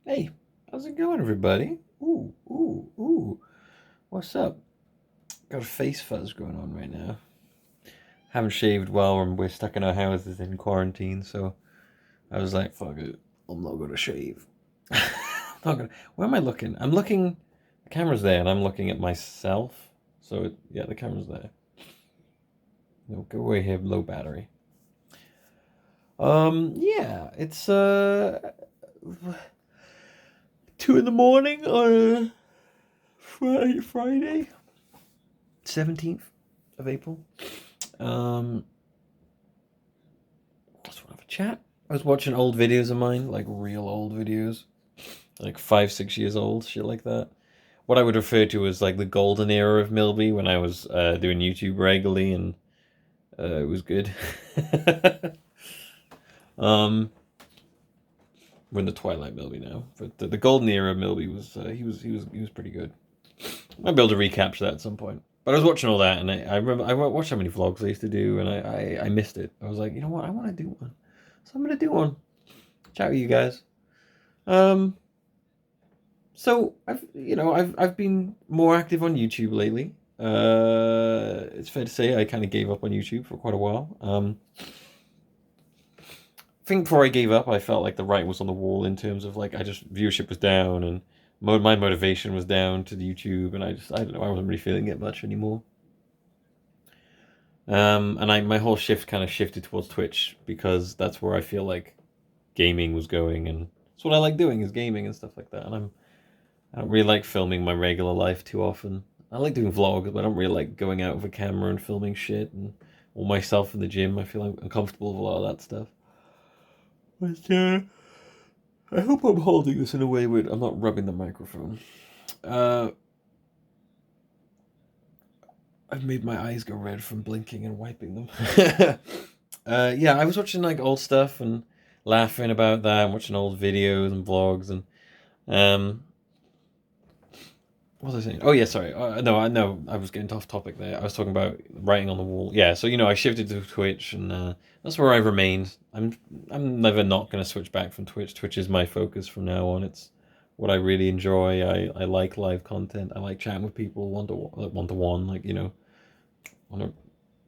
Hey, how's it going, everybody? Ooh, ooh, ooh. What's up? Got a face fuzz going on right now. Haven't shaved while we're stuck in our houses in quarantine, so I was like, fuck it. I'm not gonna shave. Not gonna. Where am I looking? I'm looking. The camera's there, and I'm looking at myself. So, yeah, the camera's there. No, go away here, low battery. Yeah, it's, 2 in the morning on Friday, 17th of April. Just want to have a chat. I was watching old videos of mine, like real old videos, like 5, 6 years old, shit like that. What I would refer to as like the golden era of Milby when I was doing YouTube regularly, and it was good. um, we're in the twilight Milby now, but the golden era of Milby was he was pretty good. I'll be able to recapture that at some point. But I was watching all that, and I remember I watched how many vlogs I used to do, and I missed it. I was like, you know what, I want to do one, so I'm gonna do one. Chat with you guys. Um, so I've been more active on YouTube lately. It's fair to say I kind of gave up on YouTube for quite a while. I think before I gave up, I felt like the writing was on the wall in terms of like I just viewership was down and my motivation was down to the YouTube, and I don't know, I wasn't really feeling it much anymore. And my whole shift kind of shifted towards Twitch because that's where I feel like gaming was going, and it's what I like doing is gaming and stuff like that. And I don't really like filming my regular life too often. I like doing vlogs, but I don't really like going out with a camera and filming shit and or myself in the gym. I feel uncomfortable with a lot of that stuff. But I hope I'm holding this in a way where I'm not rubbing the microphone. Uh, I've made my eyes go red from blinking and wiping them. Yeah, I was watching like old stuff and laughing about that, and watching old videos and vlogs, and um, what was I saying? Oh yeah, sorry. No, I know I was getting off topic there. I was talking about writing on the wall. Yeah, so I shifted to Twitch, and that's where I remained. I'm never not going to switch back from Twitch. Twitch is my focus from now on. It's what I really enjoy. I like live content. I like chatting with people one to one, like on an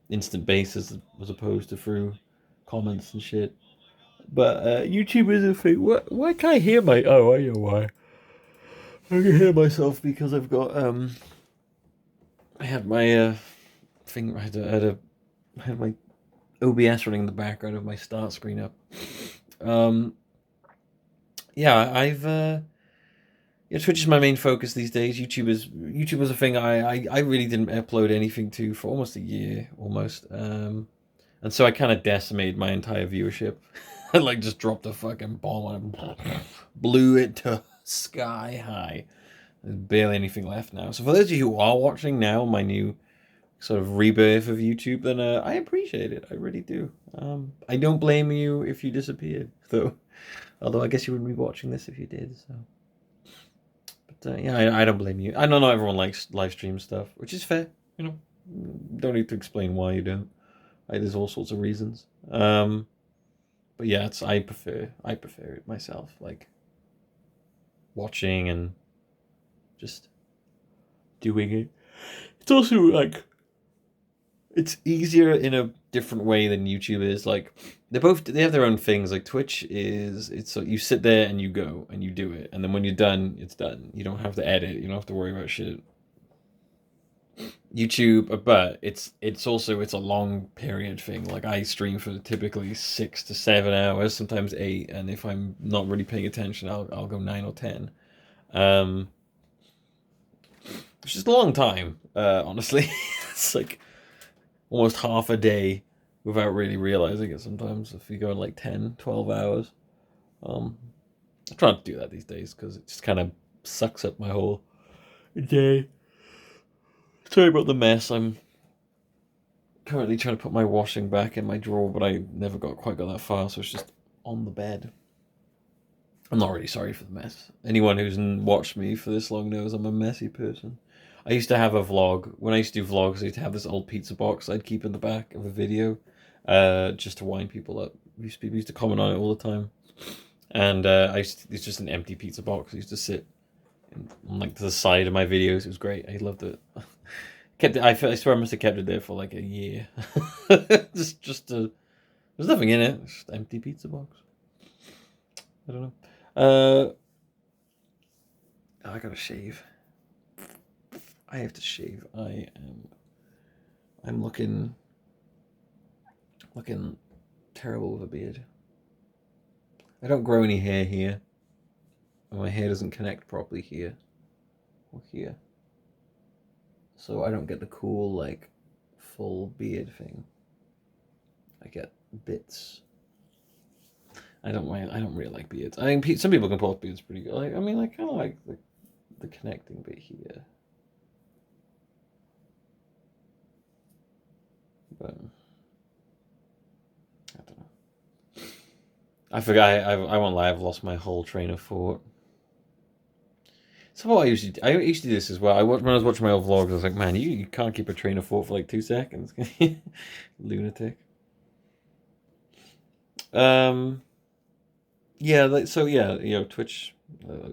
instant basis as opposed to through comments and shit. But YouTube is a thing. What? Why can't I hear my? Oh, I know why. I can hear myself because I've got I had my thing. I had my OBS running in the background of my start screen up. Um, yeah, yeah, Twitch is my main focus these days. YouTube was a thing I really didn't upload anything to for almost a year, almost. And so I kind of decimated my entire viewership. I like just dropped a fucking bomb and blew it to sky high. There's barely anything left now. So for those of you who are watching now, my new sort of rebirth of YouTube, then I appreciate it. I really do. I don't blame you if you disappeared, though. Although I guess you wouldn't be watching this if you did. So, but yeah, I don't blame you. I know not everyone likes live stream stuff, which is fair. You know, don't need to explain why you don't. There's all sorts of reasons. But yeah, I prefer it myself. Like watching and just doing it. It's also like it's easier in a different way than YouTube is. Like they have their own things. Like Twitch is it's so you sit there and you go and you do it, and then when you're done, it's done. You don't have to edit. You don't have to worry about shit. YouTube, but it's also it's a long period thing. Like I stream for typically 6 to 7 hours, sometimes 8, and if I'm not really paying attention, I'll go 9 or 10. Um, which is a long time, honestly. It's like almost half a day without really realizing it sometimes if you go like 10, 12 hours. Um, I try not to do that these days because it just kind of sucks up my whole day. Sorry about the mess. I'm currently trying to put my washing back in my drawer, but I never quite got that far, so it's just on the bed. I'm not really sorry for the mess. Anyone who's watched me for this long knows I'm a messy person. I used to have a vlog. When I used to do vlogs, I used to have this old pizza box I'd keep in the back of a video, just to wind people up. People used to comment on it all the time. And it's just an empty pizza box. I used to sit on like the side of my videos. It was great. I loved it. Kept it. I swear I must have kept it there for like a year. There's nothing in it. It's just an empty pizza box. I don't know. I gotta shave. I have to shave. I'm looking terrible with a beard. I don't grow any hair here. My hair doesn't connect properly here or here. So I don't get the cool, like, full beard thing. I get bits. I don't really like beards. I mean, some people can pull off beards pretty good. Like, I mean, I kind of like the connecting bit here. But I don't know. I forgot. I won't lie. I've lost my whole train of thought. So what I used to do this as well. When I was watching my old vlogs, I was like, man, you can't keep a train of thought for like 2 seconds. Lunatic. Yeah, like, so yeah, Twitch.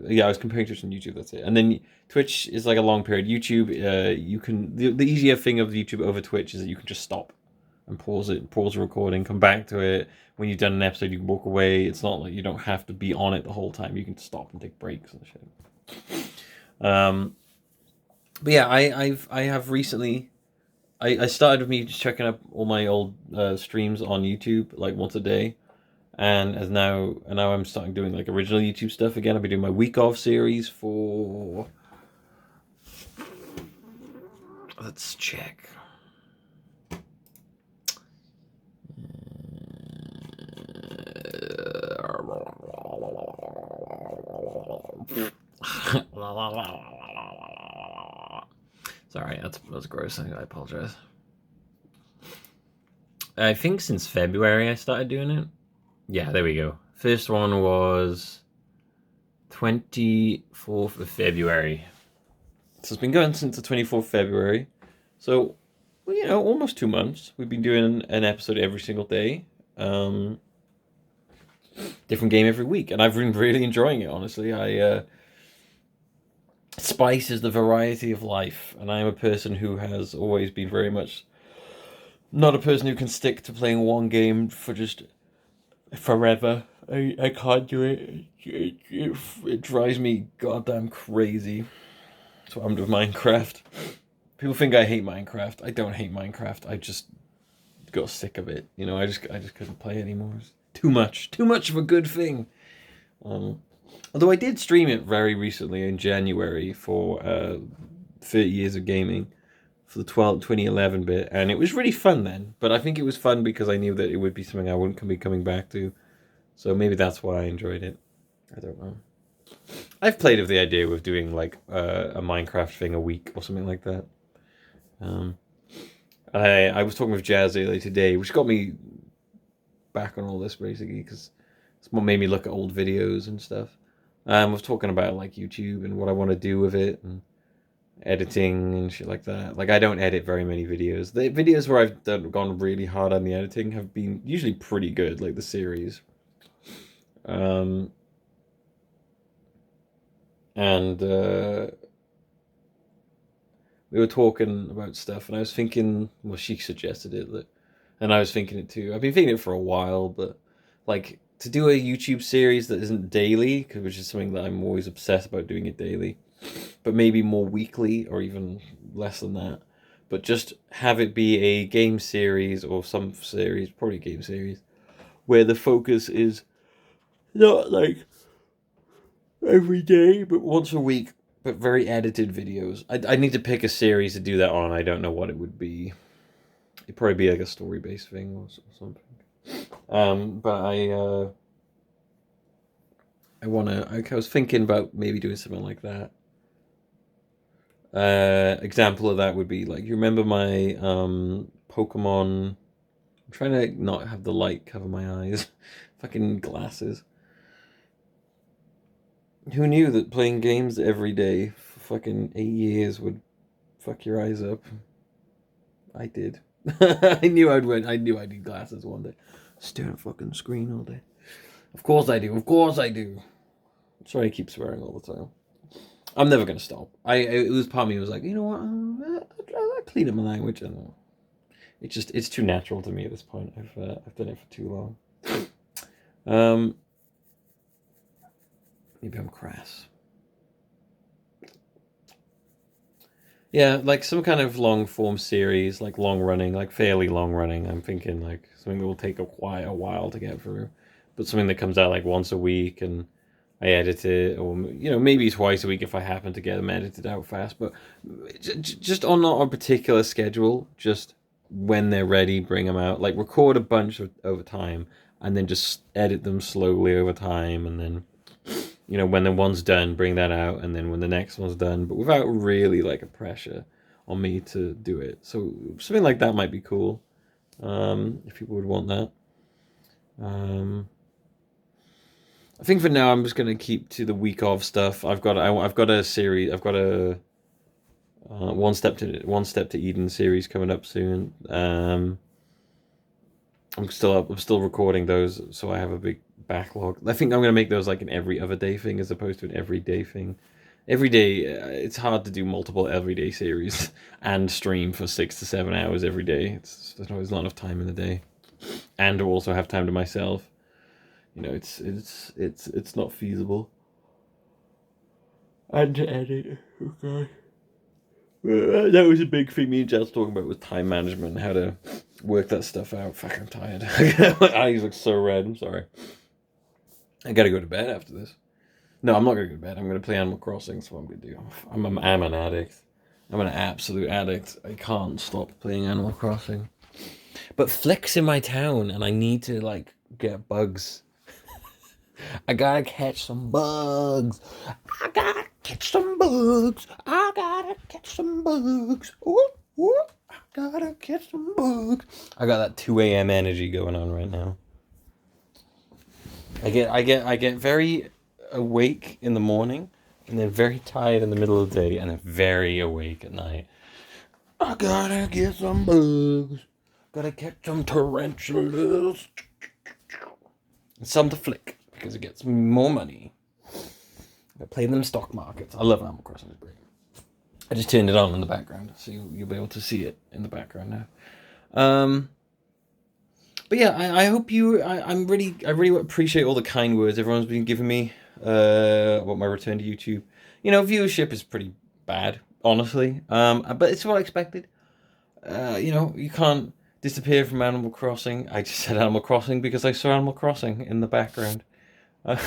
Yeah, I was comparing Twitch and YouTube. That's it. And then Twitch is like a long period. YouTube, you can the easier thing of YouTube over Twitch is that you can just stop and pause the recording, come back to it. When you've done an episode, you can walk away. It's not like you don't have to be on it the whole time. You can stop and take breaks and shit. But yeah, I have recently. I started with me just checking up all my old streams on YouTube like once a day. And now I'm starting doing like original YouTube stuff again. I'll be doing my week off series for. Let's check. Sorry, that's gross. I apologize. I think since February I started doing it. Yeah, there we go. First one was 24th of February. So it's been going since the 24th of February. So, well, almost 2 months. We've been doing an episode every single day. Different game every week. And I've been really enjoying it, honestly. Spice is the variety of life. And I am a person who has always been very much not a person who can stick to playing one game for just forever. I can't do it. It drives me goddamn crazy. That's what I'm doing with Minecraft. People think I hate Minecraft. I don't hate Minecraft. I just got sick of it. I just couldn't play anymore. It's too much of a good thing. Although I did stream it very recently in January for 30 years of gaming for the 2011 bit, and it was really fun then. But I think it was fun because I knew that it would be something I wouldn't be coming back to. So maybe that's why I enjoyed it. I don't know. I've played with the idea of doing like a Minecraft thing a week or something like that. I was talking with Jazz earlier today, which got me back on all this basically because it's what made me look at old videos and stuff. I was talking about like YouTube and what I want to do with it and editing and shit like that. Like I don't edit very many videos. The videos where I've gone really hard on the editing have been usually pretty good, like the series. And we were talking about stuff, and I was thinking, well, she suggested it, and I was thinking it too. I've been thinking it for a while, but like to do a YouTube series that isn't daily, which is something that I'm always obsessed about doing it daily, but maybe more weekly or even less than that. But just have it be a game series or some series, probably game series, where the focus is not like every day, but once a week, but very edited videos. I need to pick a series to do that on. I don't know what it would be. It'd probably be like a story-based thing or something. But I was thinking about maybe doing something like that. Example of that would be like, you remember my Pokemon. I'm trying to not have the light cover my eyes. Fucking glasses. Who knew that playing games every day for fucking 8 years would fuck your eyes up? I did. I knew I'd win. I knew I'd need glasses one day. Stare at a fucking screen all day. Of course I do. Of course I do. Sorry, I keep swearing all the time. I'm never gonna stop. It was part of me was like, you know what? I'll clean up my language, and it's too natural to me at this point. I've done it for too long. Um, maybe I'm crass. Yeah, like some kind of long form series, like long running, like fairly long running. I'm thinking like something that will take quite a while to get through, but something that comes out like once a week and I edit it, or maybe twice a week if I happen to get them edited out fast. But just on not a particular schedule, just when they're ready, bring them out. Like record a bunch over time, and then just edit them slowly over time, and then when the one's done, bring that out, and then when the next one's done, but without really like a pressure on me to do it. So something like that might be cool, if people would want that. I think for now I'm just gonna keep to the week of stuff. I've got a series. I've got a one step to Eden series coming up soon. I'm still recording those, so I have a big backlog. I think I'm gonna make those like an every other day thing as opposed to an everyday thing. Every day, it's hard to do multiple everyday series and stream for 6 to 7 hours every day. There's not enough time in the day, and to also have time to myself. It's not feasible. And to edit, okay. That was a big thing me and Jazz talking about with time management and how to work that stuff out. Fuck, I'm tired. My eyes look so red. I'm sorry. I gotta go to bed after this. No, I'm not gonna go to bed. I'm gonna play Animal Crossing. That's what I'm gonna do. I'm an addict. I'm an absolute addict. I can't stop playing Animal Crossing. But Flick's in my town, and I need to like get bugs. I gotta catch some bugs. I gotta catch some bugs. I gotta catch some bugs. Ooh, ooh, I gotta catch some bugs. I got that 2 a.m. energy going on right now. I get very awake in the morning, and then very tired in the middle of the day, and then very awake at night. I gotta get some bugs. Gotta catch some tarantulas. And some to Flick, because it gets more money. I play them in stock markets. I love Animal Crossing. It's great. I just turned it on in the background, so you'll be able to see it in the background now. But yeah, I hope you. I really appreciate all the kind words everyone's been giving me about my return to YouTube. Viewership is pretty bad, honestly. But it's what I expected. You can't disappear from Animal Crossing. I just said Animal Crossing because I saw Animal Crossing in the background. That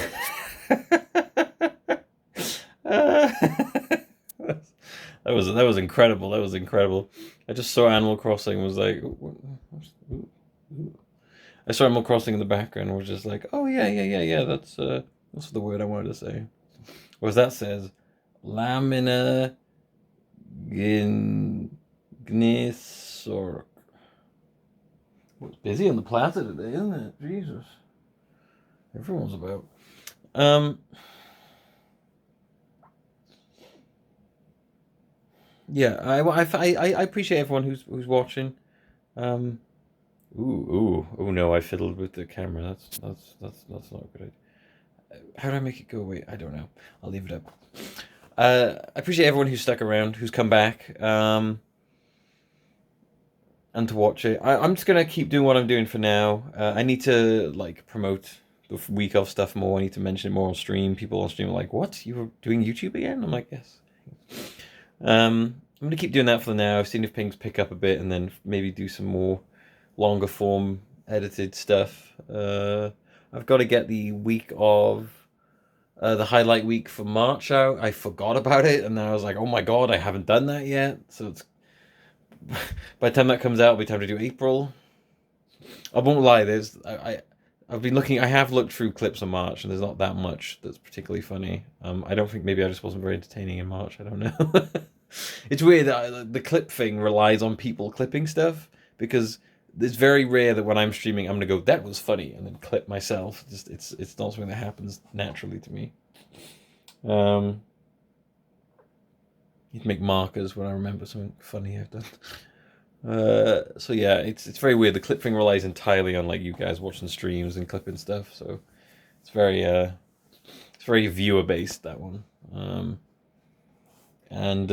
was incredible. That was incredible. I just saw Animal Crossing. Was like, I saw Animal Crossing in the background. And was just like, oh yeah. That's the word I wanted to say. Whereas that says, lamina gnisor. It's busy on the plaza today, isn't it? Jesus, everyone's about. Yeah, I appreciate everyone who's watching. Ooh, oh no, I fiddled with the camera. That's not a good idea. How do I make it go away? I don't know. I'll leave it up. I appreciate everyone who's stuck around, who's come back, and to watch it. I'm just gonna keep doing what I'm doing for now. I need to like promote the week of stuff more. I need to mention it more on stream. People on stream are like, "What? You were doing YouTube again?" I'm like, "Yes." I'm gonna keep doing that for now. Seeing if pings pick up a bit, and then maybe do some more longer form edited stuff. I've got to get the week of the highlight week for March out. I forgot about it, and then I was like, "Oh my god, I haven't done that yet." So it's by the time that comes out, it'll be time to do April. I won't lie. I've been looking. I have looked through clips of March, and there's not that much that's particularly funny. I don't think maybe I just wasn't very entertaining in March. I don't know. It's weird that the clip thing relies on people clipping stuff because it's very rare that when I'm streaming, I'm gonna go, "That was funny," and then clip myself. It's not something that happens naturally to me. You'd make markers when I remember something funny I've done. So yeah, it's very weird. The clip thing relies entirely on like you guys watching streams and clipping stuff. So it's very viewer based, that one. And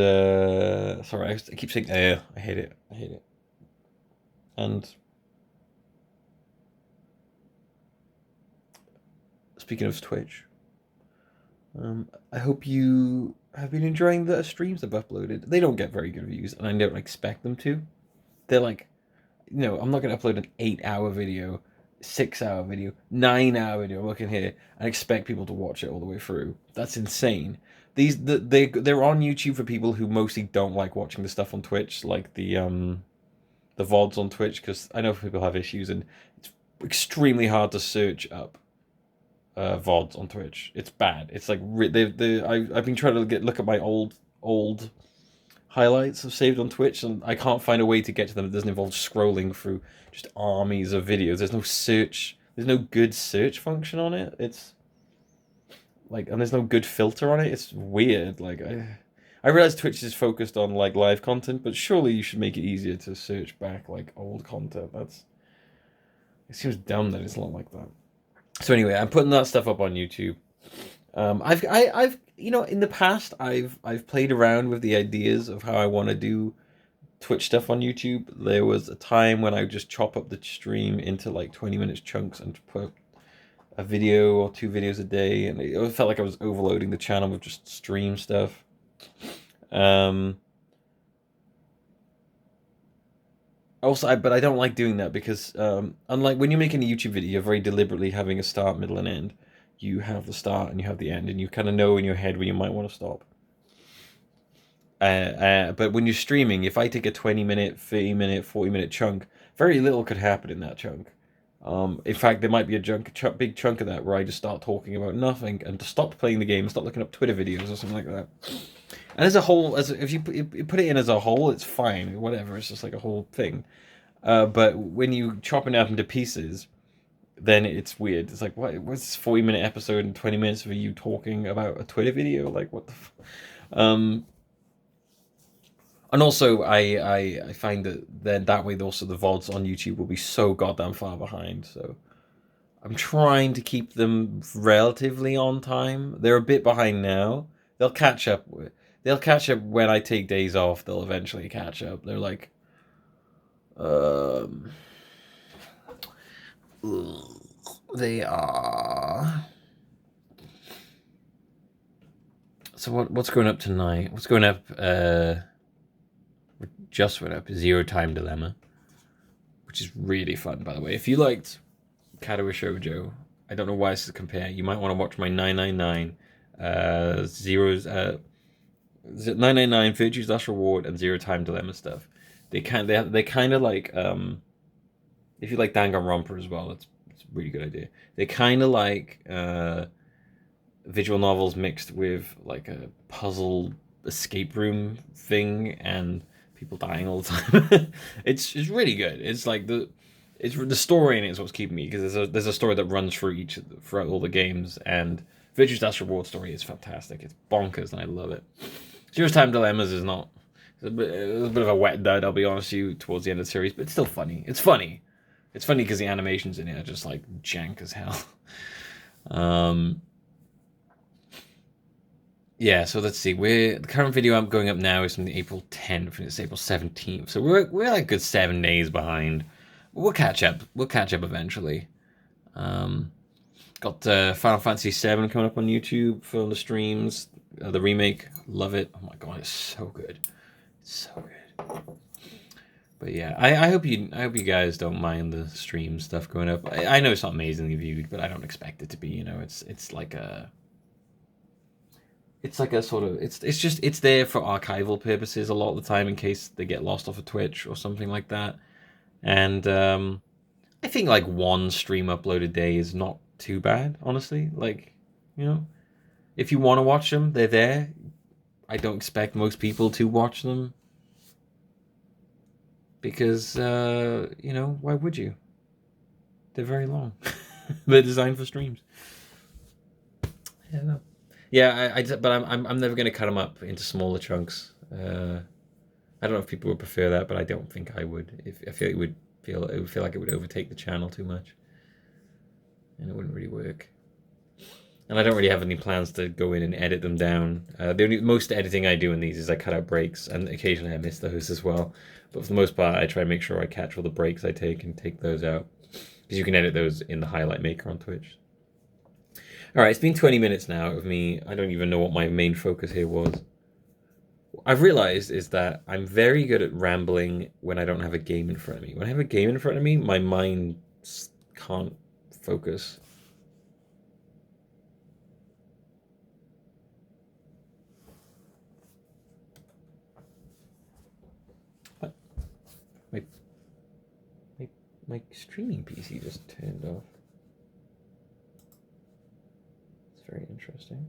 sorry, I keep saying I hate it. I hate it. And speaking of Twitch, I hope you have been enjoying the streams I've uploaded. They don't get very good views, and I don't expect them to. They're like, I'm not going to upload an 8-hour video, 6-hour video, 9-hour video. I'm looking here and expect people to watch it all the way through. That's insane. They're on YouTube for people who mostly don't like watching the stuff on Twitch, like the VODs on Twitch, because I know people have issues and it's extremely hard to search up VODs on Twitch. It's bad. It's like I've been trying to look at my old highlights I've saved on Twitch, and I can't find a way to get to them that doesn't involve scrolling through just armies of videos. There's no search. There's no good search function on it. It's like, and there's no good filter on it. It's weird. Like I realize Twitch is focused on like live content, but surely you should make it easier to search back like old content. It seems dumb that it's not like that. So anyway, I'm putting that stuff up on YouTube. I've in the past I've played around with the ideas of how I want to do Twitch stuff on YouTube. There was a time when I would just chop up the stream into like 20 minutes chunks and put a video or 2 videos a day, and it felt like I was overloading the channel with just stream stuff. Also, but I don't like doing that because unlike when you're making a YouTube video, you're very deliberately having a start, middle, and end. You have the start and you have the end, and you kind of know in your head when you might want to stop. But when you're streaming, if I take a 20-minute, 30-minute, 40-minute chunk, very little could happen in that chunk. In fact, there might be a big chunk of that where I just start talking about nothing and stop playing the game and start looking up Twitter videos or something like that. And as a whole, if you put it in as a whole, it's fine, whatever. It's just like a whole thing. But when you chop it up into pieces, then it's weird. It's like, what's this 40-minute episode and 20 minutes of you talking about a Twitter video? Like, what the and also, I find that then that way also the VODs on YouTube will be so goddamn far behind. So I'm trying to keep them relatively on time. They're a bit behind now. They'll catch up. They'll catch up when I take days off. They'll eventually catch up. They're like, they are. So what's going up tonight? What's going up? Just went up Zero Time Dilemma, which is really fun, by the way. If you liked Katawa Shoujo, I don't know why this is a compare. You might want to watch my 999 zeros 999 Virtue's Last Reward and Zero Time Dilemma stuff. They kind of like if you like Danganronpa as well, it's a really good idea. They kind of like visual novels mixed with like a puzzle escape room thing and people dying all the time. it's really good. It's like the story in it is what's keeping me, because there's a story that runs throughout all the games, and Virtue's Last Reward story is fantastic. It's bonkers and I love it. Zero Time Dilemmas is not. It's a bit of a wet dud, I'll be honest with you, towards the end of the series, but it's still funny. It's funny. It's funny because the animations in it are just like jank as hell. Yeah, so let's see. The current video I'm going up now is from the April 10th, and it's April 17th. So we're like a good 7 days behind. We'll catch up. We'll catch up eventually. Got Final Fantasy VII coming up on YouTube for the streams. The remake, love it. Oh my god, it's so good. It's so good. But yeah, I hope you guys don't mind the stream stuff going up. I know it's not amazingly viewed, but I don't expect it to be. It's like a. It's like a sort of it's there for archival purposes a lot of the time in case they get lost off of Twitch or something like that. And I think like one stream upload a day is not too bad, honestly. Like, if you want to watch them, they're there. I don't expect most people to watch them because why would you? They're very long. They're designed for streams. Yeah. Yeah, but I'm never going to cut them up into smaller chunks. I don't know if people would prefer that, but I don't think I would. I feel it would feel like it would overtake the channel too much, and it wouldn't really work. and I don't really have any plans to go in and edit them down. Most editing I do in these is I cut out breaks, and occasionally I miss those as well. But for the most part, I try to make sure I catch all the breaks I take and take those out, because you can edit those in the highlight maker on Twitch. All right, it's been 20 minutes now of me. I don't even know what my main focus here was. What I've realized is that I'm very good at rambling when I don't have a game in front of me. When I have a game in front of me, my mind can't focus. What? My streaming PC just turned off. It's very interesting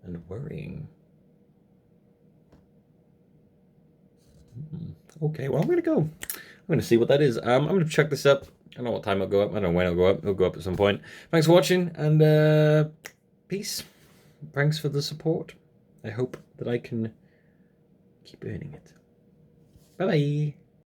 and worrying. Okay, well, I'm going to go. I'm going to see what that is. I'm going to check this up. I don't know what time it'll go up. I don't know when it'll go up. It'll go up at some point. Thanks for watching, and peace. Thanks for the support. I hope that I can keep earning it. Bye-bye.